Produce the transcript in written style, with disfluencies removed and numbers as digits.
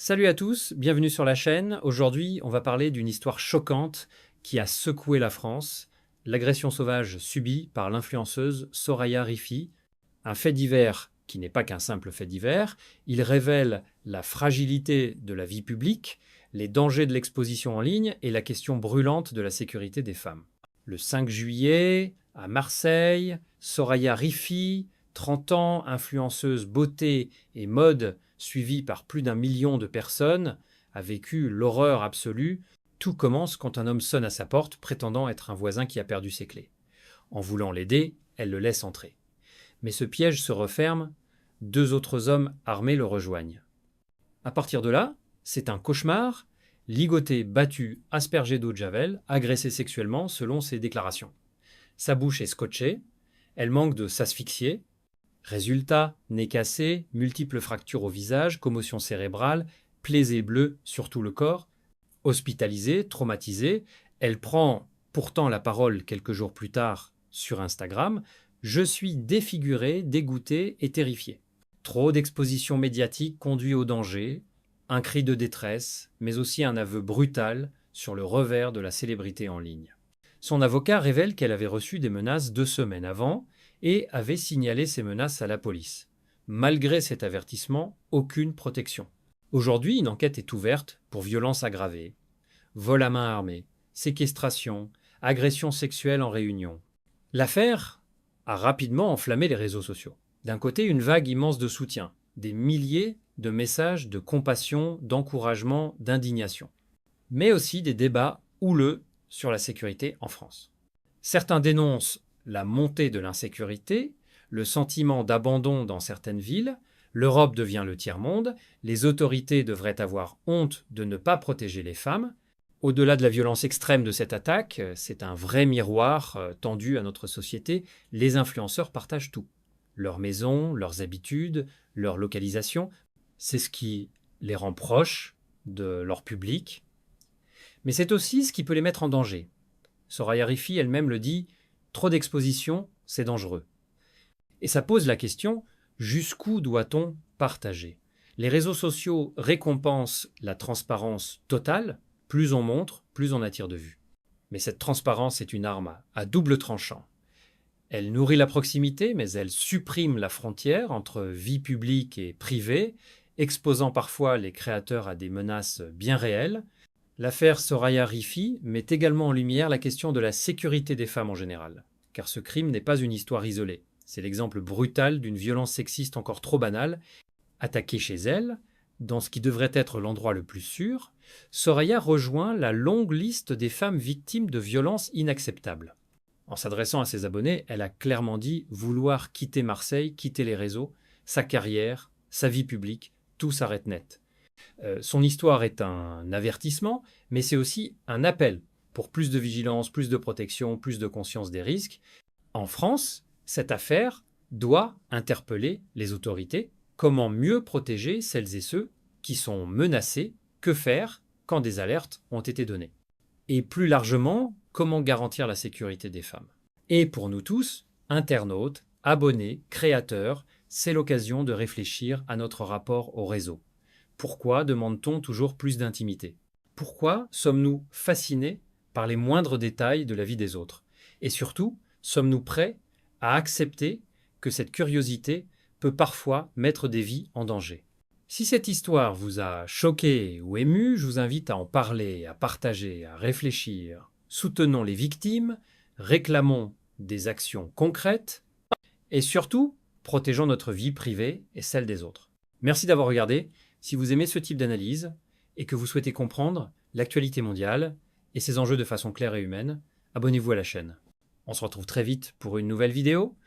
Salut à tous, bienvenue sur la chaîne. Aujourd'hui, on va parler d'une histoire choquante qui a secoué la France, l'agression sauvage subie par l'influenceuse Soraya Rifi, un fait divers qui n'est pas qu'un simple fait divers. Il révèle la fragilité de la vie publique, les dangers de l'exposition en ligne et la question brûlante de la sécurité des femmes. Le 5 juillet, à Marseille, Soraya Rifi, 30 ans, influenceuse beauté et mode, suivie par plus d'1 million de personnes, a vécu l'horreur absolue. Tout commence quand un homme sonne à sa porte, prétendant être un voisin qui a perdu ses clés. En voulant l'aider, elle le laisse entrer. Mais ce piège se referme, 2 autres hommes armés le rejoignent. À partir de là, c'est un cauchemar, ligoté, battu, aspergé d'eau de javel, agressé sexuellement selon ses déclarations. Sa bouche est scotchée, elle manque de s'asphyxier. Résultat, nez cassé, multiples fractures au visage, commotion cérébrale, plaies et bleus sur tout le corps. Hospitalisée, traumatisée, elle prend pourtant la parole quelques jours plus tard sur Instagram. « Je suis défigurée, dégoûtée et terrifiée. Trop d'exposition médiatique conduit au danger, un cri de détresse, mais aussi un aveu brutal sur le revers de la célébrité en ligne. » Son avocat révèle qu'elle avait reçu des menaces 2 semaines avant et avait signalé ces menaces à la police. Malgré cet avertissement, aucune protection. Aujourd'hui, une enquête est ouverte pour violences aggravées, vol à main armée, séquestration, agression sexuelle en réunion. L'affaire a rapidement enflammé les réseaux sociaux. D'un côté, une vague immense de soutien, des milliers de messages de compassion, d'encouragement, d'indignation. Mais aussi des débats houleux sur la sécurité en France. Certains dénoncent la montée de l'insécurité, le sentiment d'abandon dans certaines villes, l'Europe devient le tiers-monde, les autorités devraient avoir honte de ne pas protéger les femmes. Au-delà de la violence extrême de cette attaque, c'est un vrai miroir tendu à notre société. Les influenceurs partagent tout. Leur maison, leurs habitudes, leur localisation. C'est ce qui les rend proches de leur public. Mais c'est aussi ce qui peut les mettre en danger. Soraya Rifi elle-même le dit, trop d'exposition, c'est dangereux. Et ça pose la question, jusqu'où doit-on partager ? Les réseaux sociaux récompensent la transparence totale, plus on montre, plus on attire de vues. Mais cette transparence est une arme à double tranchant. Elle nourrit la proximité, mais elle supprime la frontière entre vie publique et privée, exposant parfois les créateurs à des menaces bien réelles. L'affaire Soraya Rifi met également en lumière la question de la sécurité des femmes en général, car ce crime n'est pas une histoire isolée. C'est l'exemple brutal d'une violence sexiste encore trop banale. Attaquée chez elle, dans ce qui devrait être l'endroit le plus sûr, Soraya rejoint la longue liste des femmes victimes de violences inacceptables. En s'adressant à ses abonnés, elle a clairement dit vouloir quitter Marseille, quitter les réseaux, sa carrière, sa vie publique, tout s'arrête net. Son histoire est un avertissement, mais c'est aussi un appel pour plus de vigilance, plus de protection, plus de conscience des risques. En France, cette affaire doit interpeller les autorités. Comment mieux protéger celles et ceux qui sont menacés? Que faire quand des alertes ont été données? Et plus largement, comment garantir la sécurité des femmes? Et pour nous tous, internautes, abonnés, créateurs, c'est l'occasion de réfléchir à notre rapport au réseau. Pourquoi demande-t-on toujours plus d'intimité? Pourquoi sommes-nous fascinés par les moindres détails de la vie des autres? Et surtout, sommes-nous prêts à accepter que cette curiosité peut parfois mettre des vies en danger? Si cette histoire vous a choqué ou ému, je vous invite à en parler, à partager, à réfléchir. Soutenons les victimes, réclamons des actions concrètes et surtout, protégeons notre vie privée et celle des autres. Merci d'avoir regardé. Si vous aimez ce type d'analyse et que vous souhaitez comprendre l'actualité mondiale et ses enjeux de façon claire et humaine, abonnez-vous à la chaîne. On se retrouve très vite pour une nouvelle vidéo.